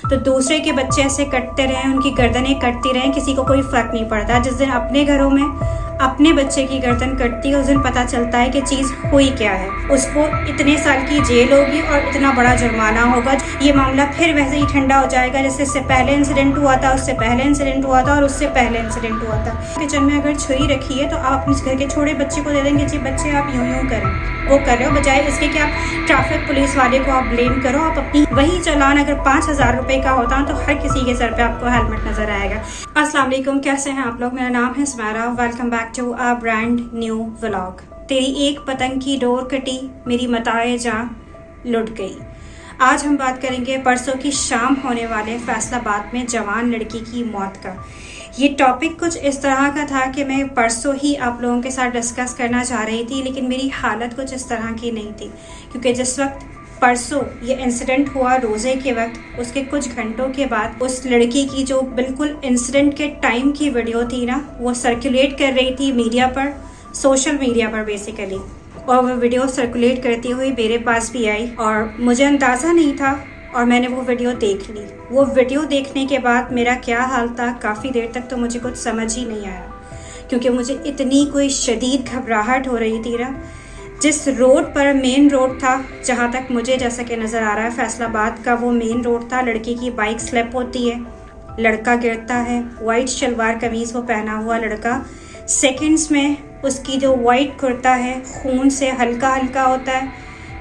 तो दूसरे के बच्चे ऐसे कटते रहें, उनकी गर्दनें कटती रहें, किसी को कोई फ़र्क नहीं पड़ता। जिस दिन अपने घरों में अपने बच्चे की गर्दन कटती है उस दिन पता चलता है कि चीज़ हुई क्या है। उसको इतने साल की जेल होगी और इतना बड़ा जुर्माना होगा। ये मामला फिर वैसे ही ठंडा हो जाएगा जैसे इससे पहले इंसिडेंट हुआ था, उससे पहले इंसिडेंट हुआ था और उससे पहले इंसिडेंट हुआ था। किचन में अगर छुरी रखी है तो आप अपने घर के छोटे बच्चे को दे देंगे, जी बच्चे आप यूँ यूँ करें, वो कर रहे हो, बजाय इसके कि आप ट्रैफिक पुलिस वाले को आप ब्लेम करो। आप अपनी वही चालान अगर 5,000 रुपये का होता तो हर किसी के सर पे आपको हेलमेट नजर आएगा। अस्सलाम वालेकुम, कैसे हैं आप लोग? मेरा नाम है Sumaira. Welcome back to a brand new vlog. तेरी एक पतंग की डोर कटी, मेरी मताए जां लुट गई। आज हम बात करेंगे परसों की शाम होने वाले फैसलाबाद में जवान लड़की की मौत का। ये टॉपिक कुछ इस तरह का था कि मैं परसों ही आप लोगों के साथ डिस्कस करना चाह रही थी, लेकिन मेरी हालत कुछ इस तरह की नहीं थी, क्योंकि जिस वक्त परसों ये इंसिडेंट हुआ रोज़े के वक्त, उसके कुछ घंटों के बाद उस लड़की की जो बिल्कुल इंसिडेंट के टाइम की वीडियो थी ना, वो सर्कुलेट कर रही थी मीडिया पर, सोशल मीडिया पर बेसिकली। और वो वीडियो सर्कुलेट करती हुई मेरे पास भी आई और मुझे अंदाज़ा नहीं था और मैंने वो वीडियो देख ली। वो वीडियो देखने के बाद मेरा क्या हाल था, काफ़ी देर तक तो मुझे कुछ समझ ही नहीं आया, क्योंकि मुझे इतनी कोई शदीद घबराहट हो रही थी ना। जिस रोड पर मेन रोड था, जहाँ तक मुझे जैसा कि नज़र आ रहा है फैसलाबाद का वो मेन रोड था, लड़की की बाइक स्लिप होती है, लड़का गिरता है, वाइट शलवार कमीज़ वो पहना हुआ लड़का सेकंड्स में उसकी जो वाइट कुर्ता है खून से हल्का हल्का होता है,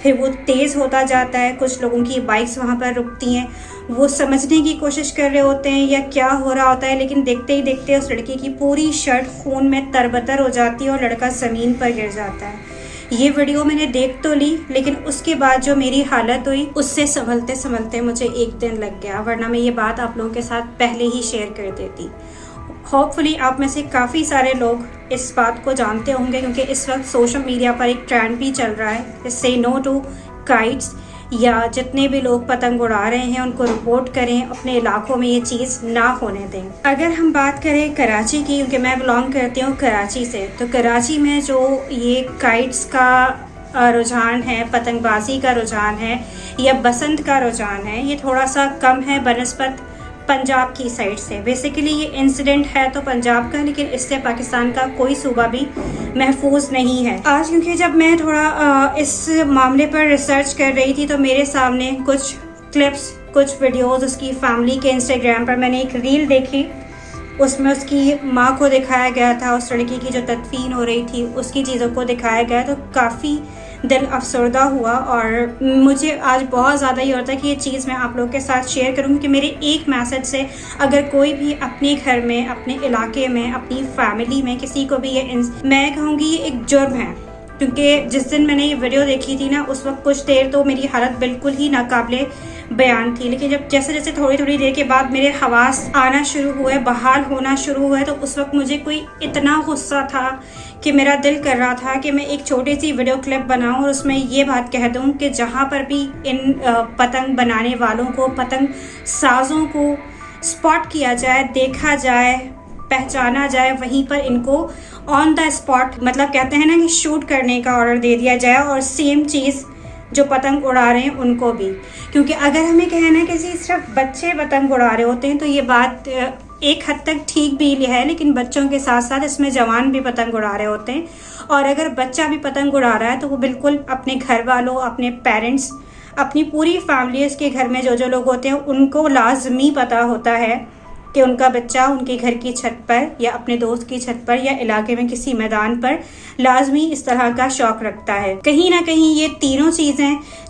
फिर वो तेज़ होता जाता है। कुछ लोगों की बाइक्स वहाँ पर रुकती हैं, वो समझने की कोशिश कर रहे होते हैं या क्या हो रहा होता है, लेकिन देखते ही देखते उस लड़की की पूरी शर्ट खून में तरबतर हो जाती है और लड़का ज़मीन पर गिर जाता है। ये वीडियो मैंने देख तो ली, लेकिन उसके बाद जो मेरी हालत हुई उससे संभलते संभलते मुझे एक दिन लग गया, वरना मैं ये बात आप लोगों के साथ पहले ही शेयर कर देती। होपफुली आप में से काफ़ी सारे लोग इस बात को जानते होंगे, क्योंकि इस वक्त सोशल मीडिया पर एक ट्रेंड भी चल रहा है, से नो टू काइट्स, या जितने भी लोग पतंग उड़ा रहे हैं उनको रिपोर्ट करें, अपने इलाकों में ये चीज़ ना होने दें। अगर हम बात करें कराची की, क्योंकि मैं बिलोंग करती हूँ कराची से, तो कराची में जो ये काइट्स का रुझान है, पतंगबाजी का रुझान है या बसंत का रुझान है, ये थोड़ा सा कम है बनस्बत पंजाब की साइड से। बेसिकली ये इंसिडेंट है तो पंजाब का, लेकिन इससे पाकिस्तान का कोई सूबा भी महफूज नहीं है। आज क्योंकि जब मैं थोड़ा इस मामले पर रिसर्च कर रही थी तो मेरे सामने कुछ क्लिप्स, कुछ वीडियोस उसकी फैमिली के इंस्टाग्राम पर मैंने एक रील देखी, उसमें उसकी माँ को दिखाया गया था, उस लड़की की जो तदफीन हो रही थी उसकी चीज़ों को दिखाया गया, तो काफ़ी दिल अफसरदा हुआ। और मुझे आज बहुत ज़्यादा ये होता है कि ये चीज़ मैं आप लोगों के साथ शेयर करूँ कि मेरे एक मैसेज से अगर कोई भी अपने घर में, अपने इलाके में, अपनी फैमिली में किसी को भी ये, मैं कहूँगी ये एक जुर्म है। क्योंकि जिस दिन मैंने ये वीडियो देखी थी ना, उस वक्त कुछ देर तो मेरी हालत बिल्कुल ही नाकाबिले बयान थी, लेकिन जब जैसे जैसे थोड़ी थोड़ी देर के बाद मेरे हवास आना शुरू हुए, बहाल होना शुरू हुए, तो उस वक्त मुझे कोई इतना गुस्सा था कि मेरा दिल कर रहा था कि मैं एक छोटी सी वीडियो क्लिप बनाऊं और उसमें ये बात कह दूं कि जहां पर भी इन पतंग बनाने वालों को, पतंग साजों को स्पॉट किया जाए, देखा जाए, पहचाना जाए, वहीं पर इनको ऑन द स्पॉट, मतलब कहते हैं ना कि शूट करने का ऑर्डर दे दिया जाए, और सेम चीज़ जो पतंग उड़ा रहे हैं उनको भी। क्योंकि अगर हमें कहना है कि सिर्फ बच्चे पतंग उड़ा रहे होते हैं तो ये बात एक हद तक ठीक भी है, लेकिन बच्चों के साथ साथ इसमें जवान भी पतंग उड़ा रहे होते हैं। और अगर बच्चा भी पतंग उड़ा रहा है तो वो बिल्कुल अपने घर वालों, अपने पेरेंट्स, अपनी पूरी फैमिली, उसके घर में जो जो लोग होते हैं उनको लाजमी पता होता है कि उनका बच्चा उनके घर की छत पर या अपने दोस्त की छत पर या इलाके में किसी मैदान पर लाजमी इस तरह का शौक रखता है। कहीं ना कहीं ये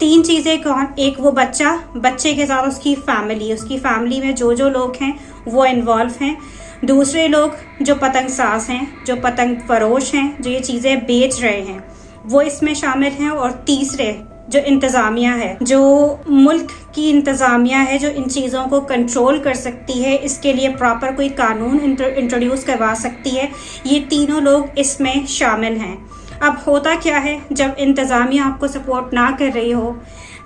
तीन चीज़ें कौन, एक वो बच्चा, बच्चे के साथ उसकी फैमिली में जो जो लोग हैं वो इन्वॉल्व हैं, दूसरे लोग जो पतंग साज हैं, जो पतंग फरोश हैं, जो ये चीज़ें बेच रहे हैं वो इसमें शामिल हैं, और तीसरे जो इंतज़ामिया है, जो मुल्क की इंतज़ामिया है, जो इन चीज़ों को कंट्रोल कर सकती है, इसके लिए प्रॉपर कोई कानून इंट्रोड्यूस करवा सकती है, ये तीनों लोग इसमें शामिल हैं। अब होता क्या है, जब इंतज़ामिया आपको सपोर्ट ना कर रही हो,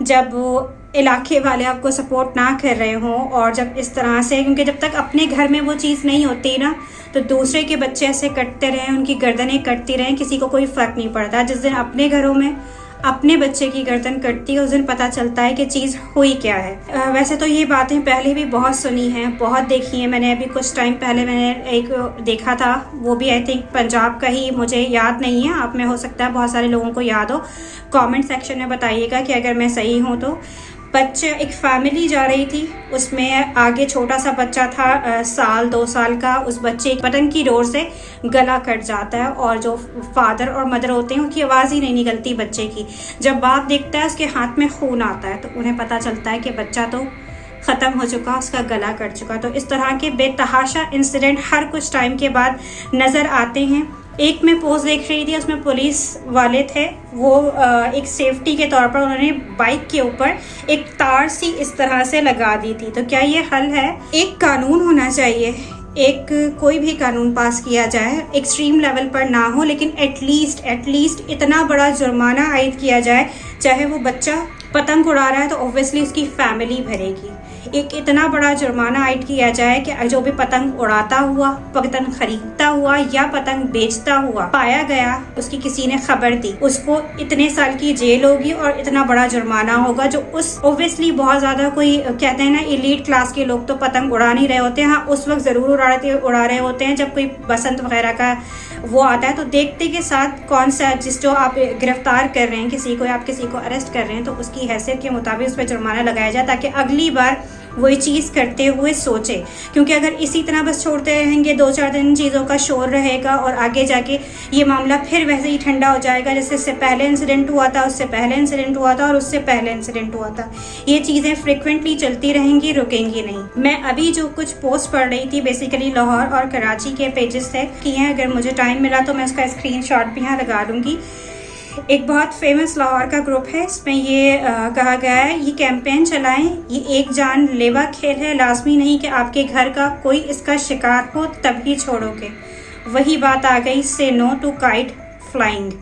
जब इलाके वाले आपको सपोर्ट ना कर रहे हों, और जब इस तरह से, क्योंकि जब तक अपने घर में वो चीज़ नहीं होती ना, तो दूसरे के बच्चे ऐसे कटते रहें, उनकी गर्दनें कटती रहें, किसी को कोई फ़र्क नहीं पड़ता। जिस दिन अपने घरों में अपने बच्चे की गर्दन कटती है उस दिन पता चलता है कि चीज़ हुई क्या है। वैसे तो ये बातें पहले भी बहुत सुनी हैं, बहुत देखी हैं मैंने। अभी कुछ टाइम पहले मैंने एक देखा था, वो भी आई थिंक पंजाब का ही, मुझे याद नहीं है, आप में हो सकता है बहुत सारे लोगों को याद हो। कमेंट सेक्शन में बताइएगा कि अगर मैं सही हूँ तो। बच्चे, एक फैमिली जा रही थी, उसमें आगे छोटा सा बच्चा था, साल 2 साल का। उस बच्चे एक पतंग की डोर से गला कट जाता है और जो फादर और मदर होते हैं उनकी आवाज़ ही नहीं निकलती बच्चे की। जब बाप देखता है उसके हाथ में खून आता है तो उन्हें पता चलता है कि बच्चा तो ख़त्म हो चुका, उसका गला कट चुका। तो इस तरह के बेतहाशा इंसिडेंट हर कुछ टाइम के बाद नज़र आते हैं। एक मैं पोस्ट देख रही थी, उसमें पुलिस वाले थे, वो एक सेफ्टी के तौर पर उन्होंने बाइक के ऊपर एक तार सी इस तरह से लगा दी थी। तो क्या ये हल है? एक कानून होना चाहिए, एक कोई भी कानून पास किया जाए, एक्सट्रीम लेवल पर ना हो, लेकिन एटलीस्ट इतना बड़ा जुर्माना आयद किया जाए। चाहे वो बच्चा पतंग उड़ा रहा है तो ऑब्वियसली उसकी फैमिली भरेगी। एक इतना बड़ा जुर्माना आयद किया जाए कि जो भी पतंग उड़ाता हुआ, पतंग खरीदता हुआ या पतंग बेचता हुआ पाया गया, उसकी किसी ने खबर दी, उसको इतने साल की जेल होगी और इतना बड़ा जुर्माना होगा। जो उस ऑब्वियसली बहुत ज़्यादा, कोई कहते हैं ना इलीट क्लास के लोग तो पतंग उड़ा नहीं रहे होते हैं, हाँ उस वक्त ज़रूर उड़ा रहे होते हैं जब कोई बसंत वगैरह का वो आता है। तो देखते के साथ कौन सा, जो आप गिरफ्तार कर रहे हैं किसी को, आप किसी को अरेस्ट कर रहे हैं, तो उसकी हैसियत के मुताबिक उस पर जुर्माना लगाया जाए ताकि अगली बार वही चीज़ करते हुए सोचे। क्योंकि अगर इसी तरह बस छोड़ते रहेंगे, 2-4 दिन चीज़ों का शोर रहेगा और आगे जाके ये मामला फिर वैसे ही ठंडा हो जाएगा जैसे इससे पहले इंसिडेंट हुआ था, उससे पहले इंसिडेंट हुआ था और उससे पहले इंसिडेंट हुआ था। ये चीज़ें फ्रिक्वेंटली चलती रहेंगी, रुकेंगी नहीं। मैं अभी जो कुछ पोस्ट पढ़ रही थी, बेसिकली लाहौर और कराची के पेजेस से की हैं, अगर मुझे टाइम मिला तो मैं उसका स्क्रीनशॉट भी यहाँ लगा दूँगी। एक बहुत फेमस लाहौर का ग्रुप है, इसमें ये कहा गया है, ये कैंपेन चलाएं, ये एक जान लेवा खेल है, लाजमी नहीं कि आपके घर का कोई इसका शिकार हो तभी छोड़ोगे। वही बात आ गई, से नो टू काइट फ्लाइंग।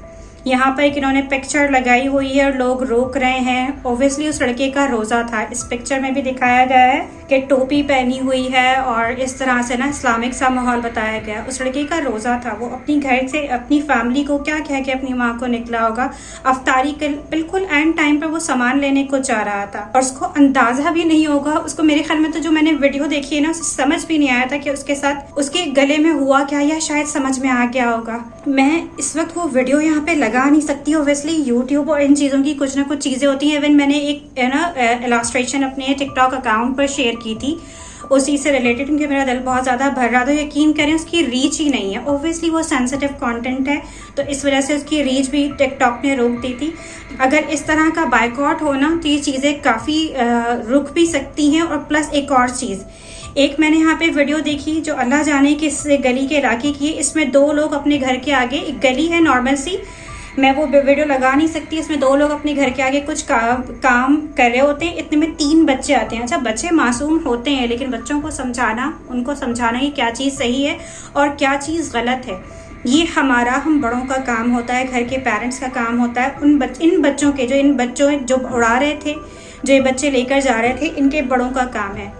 यहाँ पर एक इन्होंने पिक्चर लगाई हुई है और लोग रोक रहे हैं। ओब्वियसली उस लड़के का रोज़ा था, इस पिक्चर में भी दिखाया गया है कि टोपी पहनी हुई है और इस तरह से ना इस्लामिक सा माहौल बताया गया। उस लड़के का रोज़ा था, वो अपनी घर से अपनी फैमिली को क्या कह के अपनी माँ को निकला होगा। अफ्तारी के बिल्कुल एंड टाइम पर वो सामान लेने को जा रहा था और उसको अंदाज़ा भी नहीं होगा, उसको मेरे ख्याल में तो जो मैंने वीडियो देखी है ना, उसे समझ भी नहीं आया था कि उसके साथ उसके गले में हुआ क्या, या शायद समझ में आ गया होगा। मैं इस वक्त वो वीडियो यहाँ पे लगा नहीं सकती, ऑब्वियसली यूट्यूब और इन चीज़ों की कुछ ना कुछ चीज़ें होती हैं। इवन मैंने एक इलास्ट्रेशन अपने टिकटॉक अकाउंट पर शेयर की थी उसी से रिलेटेड, क्योंकि मेरा दिल बहुत ज़्यादा भर रहा था। यकीन करें उसकी रीच ही नहीं है, ऑब्वियसली वो सेंसिटिव कंटेंट है तो इस वजह से उसकी रीच भी टिकटॉक ने रोक दी थी। अगर इस तरह का बायकॉट हो ना तो ये चीज़ें काफ़ी रुक भी सकती हैं। और प्लस एक और चीज़, एक मैंने यहाँ पे वीडियो देखी जो अल्लाह जाने किस गली के इलाके की है। इसमें 2 लोग अपने घर के आगे, एक गली है नॉर्मल सी, मैं वो वीडियो लगा नहीं सकती, इसमें 2 लोग अपने घर के आगे कुछ काम कर रहे होते हैं। इतने में 3 बच्चे आते हैं। अच्छा, बच्चे मासूम होते हैं लेकिन बच्चों को समझाना, उनको समझाना कि क्या चीज़ सही है और क्या चीज़ गलत है, ये हम बड़ों का काम होता है, घर के पेरेंट्स का काम होता है। इन बच्चों जो उड़ा रहे थे, जो ये बच्चे लेकर जा रहे थे, इनके बड़ों का काम है।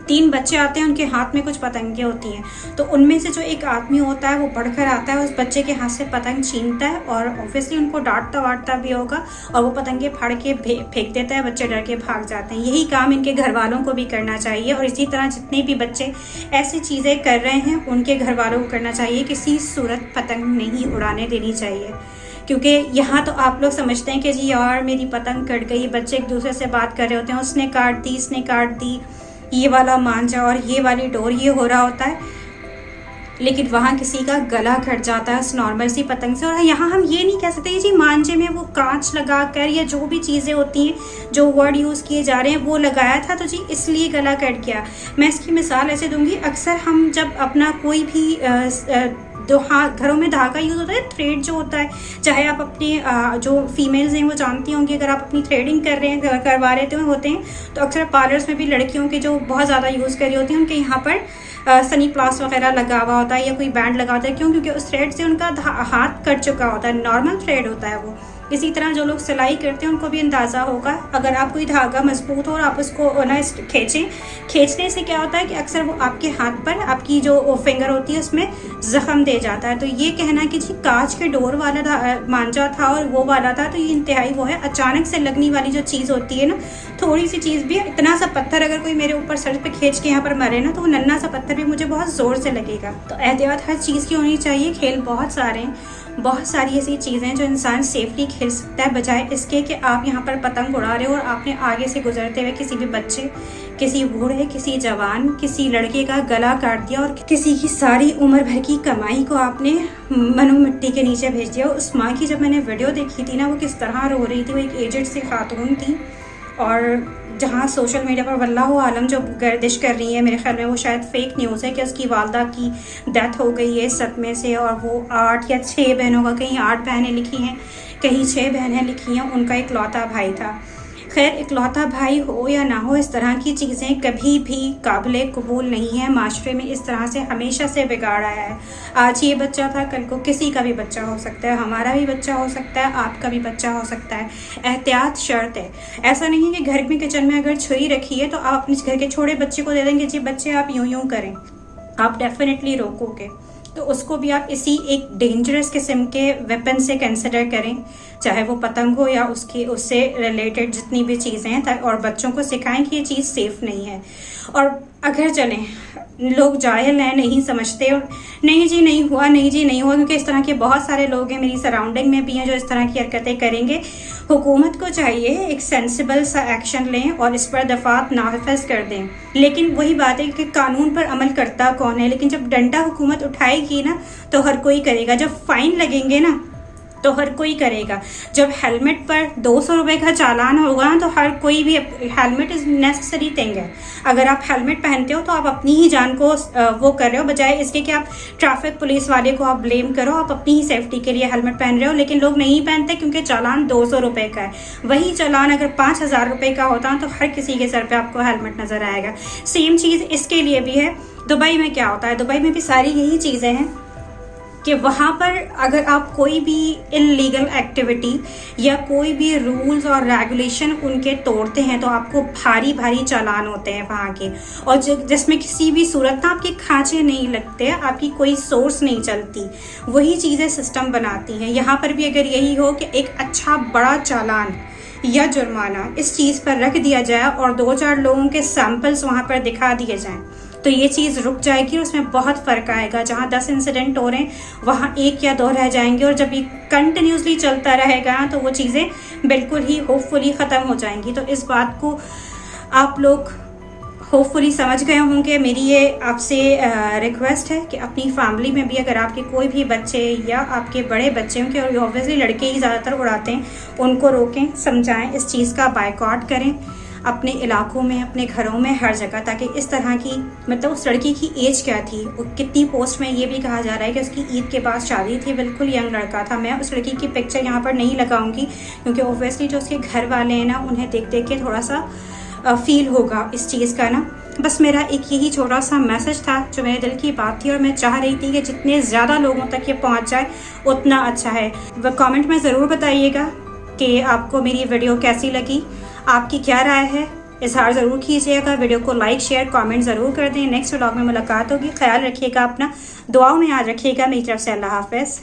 3 बच्चे आते हैं, उनके हाथ में कुछ पतंगे होती हैं, तो उनमें से जो एक आदमी होता है वो बढ़कर आता है, उस बच्चे के हाथ से पतंग छीनता है और ऑब्वियसली उनको डांटता वाटता भी होगा और वो पतंगे फाड़ के फेंक देता है। बच्चे डर के भाग जाते हैं। यही काम इनके घर वालों को भी करना चाहिए और इसी तरह जितने भी बच्चे ऐसी चीज़ें कर रहे हैं उनके घर वालों को करना चाहिए। किसी सूरत पतंग नहीं उड़ाने देनी चाहिए, क्योंकि यहाँ तो आप लोग समझते हैं कि जी यार मेरी पतंग कट गई, बच्चे एक दूसरे से बात कर रहे होते हैं, उसने काट दी, इसने काट दी, ये वाला मांझा और ये वाली डोर, ये हो रहा होता है, लेकिन वहाँ किसी का गला कट जाता है उस नॉर्मल सी पतंग से। और यहाँ हम ये नहीं कह सकते जी मांझे में वो कांच लगा कर या जो भी चीज़ें होती हैं, जो वर्ड यूज़ किए जा रहे हैं, वो लगाया था तो जी इसलिए गला कट गया। मैं इसकी मिसाल ऐसे दूंगी, अक्सर हम जब अपना कोई भी घरों में धागा यूज़ होता है, थ्रेड जो होता है, चाहे आप अपनी जो फीमेल्स हैं वो जानती होंगी, अगर आप अपनी थ्रेडिंग कर रहे हैं, करवा रहे होते हैं तो अक्सर पार्लर्स में भी लड़कियों के जो बहुत ज़्यादा यूज़ कर रही होती हैं उनके यहाँ पर सनी प्लास वगैरह लगा हुआ होता है या कोई बैंड लगा होता है। क्यों? क्योंकि उस थ्रेड से उनका हाथ कट चुका होता है, नॉर्मल थ्रेड होता है वो, इसी तरह जो लोग सिलाई करते हैं उनको भी अंदाज़ा होगा, अगर आप कोई धागा मजबूत हो और आप उसको ना खींचने से क्या होता है कि अक्सर वो आपके हाथ पर आपकी जो फिंगर होती है उसमें ज़ख्म दे जाता है। तो ये कहना कि जी कांच के डोर वाला मांझा था और वो वाला था, तो ये इंतहाई वो है। अचानक से लगने वाली जो चीज़ होती है ना, थोड़ी सी चीज़ भी, इतना सा पत्थर अगर कोई मेरे ऊपर सर पे खींच के यहाँ पर मरे ना, तो वो नन्ना सा पत्थर भी मुझे बहुत ज़ोर से लगेगा। तो एहतियात हर चीज़ की होनी चाहिए। खेल बहुत सारे हैं, बहुत सारी ऐसी चीज़ें जो इंसान सेफली खेल सकता है, बजाय इसके कि आप यहाँ पर पतंग उड़ा रहे हो और आपने आगे से गुजरते हुए किसी भी बच्चे, किसी बूढ़े, किसी जवान, किसी लड़के का गला काट दिया और किसी की सारी उम्र भर की कमाई को आपने मनो मिट्टी के नीचे भेज दिया। उस माँ की जब मैंने वीडियो देखी थी ना, वो किस तरह रो रही थी। वो एक एजेड सी खातून थी और जहाँ सोशल मीडिया पर वल्लाहु आलम जो गर्दिश कर रही है, मेरे ख्याल में वो शायद फेक न्यूज़ है कि उसकी वालदा की डेथ हो गई है सदमे से, और वो 8 या 6 बहनों का, कहीं 8 बहनें लिखी हैं, कहीं 6 बहनें लिखी हैं, उनका इकलौता भाई था। खैर, इकलौता भाई हो या ना हो, इस तरह की चीज़ें कभी भी काबिले कबूल नहीं है। माशरे में इस तरह से हमेशा से बिगाड़ आया है। आज ये बच्चा था, कल को किसी का भी बच्चा हो सकता है, हमारा भी बच्चा हो सकता है, आपका भी बच्चा हो सकता है। एहतियात शर्त है। ऐसा नहीं है कि घर में किचन में अगर छुरी रखी है तो आप अपने घर के छोटे बच्चे को दे देंगे, जी बच्चे आप यूं यूं करें, आप डेफिनेटली रोकोगे। तो उसको भी आप इसी एक डेंजरस किस्म के वेपन से कंसिडर करें, चाहे वो पतंग हो या उससे रिलेटेड जितनी भी चीज़ें हैं, और बच्चों को सिखाएं कि ये चीज़ सेफ़ नहीं है। और अगर चलें, लोग जाहिल हैं, नहीं समझते और नहीं जी नहीं हुआ, नहीं जी नहीं हुआ, क्योंकि इस तरह के बहुत सारे लोग हैं मेरी सराउंडिंग में भी हैं जो इस तरह की हरकतें करेंगे। हुकूमत को चाहिए एक सेंसिबल सा एक्शन लें और इस पर दफात नाफिज कर दें। लेकिन वही बात है कि कानून पर अमल करता कौन है। लेकिन जब डंडा हुकूमत उठाएगी ना, तो हर कोई करेगा। जब फाइन लगेंगे ना, तो हर कोई करेगा। जब हेलमेट पर 200 रुपये का चालान होगा ना, तो हर कोई भी, हेलमेट इज़ नेसेसरी थिंग है। अगर आप हेलमेट पहनते हो तो आप अपनी ही जान को वो कर रहे हो, बजाय इसके कि आप ट्रैफिक पुलिस वाले को आप ब्लेम करो। आप अपनी ही सेफ्टी के लिए हेलमेट पहन रहे हो, लेकिन लोग नहीं पहनते क्योंकि चालान 200 रुपये का है। वही चालान अगर 5000 रुपये का होता तो हर किसी के सर पर आपको हेलमेट नज़र आएगा। सेम चीज़ इसके लिए भी है। दुबई में क्या होता है, दुबई में भी सारी यही चीज़ें हैं कि वहाँ पर अगर आप कोई भी इल्लीगल एक्टिविटी या कोई भी रूल्स और रेगुलेशन उनके तोड़ते हैं तो आपको भारी भारी चालान होते हैं वहाँ के, और जिसमें किसी भी सूरत ना आपके खांचे नहीं लगते, आपकी कोई सोर्स नहीं चलती। वही चीज़ें सिस्टम बनाती हैं। यहाँ पर भी अगर यही हो कि एक अच्छा बड़ा चालान या जुर्माना इस चीज़ पर रख दिया जाए और 2-4 लोगों के सैंपल्स वहाँ पर दिखा दिए जाएं, तो ये चीज़ रुक जाएगी और उसमें बहुत फ़र्क आएगा। जहाँ 10 इंसिडेंट हो रहे हैं वहाँ 1 या 2 रह जाएंगे, और जब ये कंटिन्यूसली चलता रहेगा तो वो चीज़ें बिल्कुल ही होपफुली ख़त्म हो जाएंगी। तो इस बात को आप लोग होपफुली समझ गए होंगे। मेरी ये आपसे रिक्वेस्ट है कि अपनी फैमिली में भी अगर आपके कोई भी बच्चे या आपके बड़े बच्चे होंगे, और ऑब्वियसली लड़के ही ज़्यादातर उड़ाते हैं, उनको रोकें, समझाएं, इस चीज़ का बायकॉट करें अपने इलाकों में, अपने घरों में, हर जगह, ताकि इस तरह की, मतलब उस लड़की की एज क्या थी, वो कितनी पोस्ट में ये भी कहा जा रहा है कि उसकी ईद के बाद शादी थी, बिल्कुल यंग लड़का था। मैं उस लड़की की पिक्चर यहाँ पर नहीं लगाऊंगी क्योंकि ओब्वियसली जो उसके घर वाले हैं ना, उन्हें देख देख के थोड़ा सा फील होगा इस चीज़ का ना। बस मेरा एक यही छोटा सा मैसेज था जो मेरे दिल की बात थी, और मैं चाह रही थी कि जितने ज़्यादा लोगों तक ये पहुँच जाए उतना अच्छा है। वह कमेंट में ज़रूर बताइएगा कि आपको मेरी वीडियो कैसी लगी, आपकी क्या राय है, इजहार ज़रूर कीजिएगा। वीडियो को लाइक, शेयर, कमेंट ज़रूर कर दें। नेक्स्ट व्लॉग में मुलाकात होगी। ख्याल रखिएगा अपना, दुआओं में याद रखिएगा। मेरी तरफ से अल्लाह हाफ़िज़।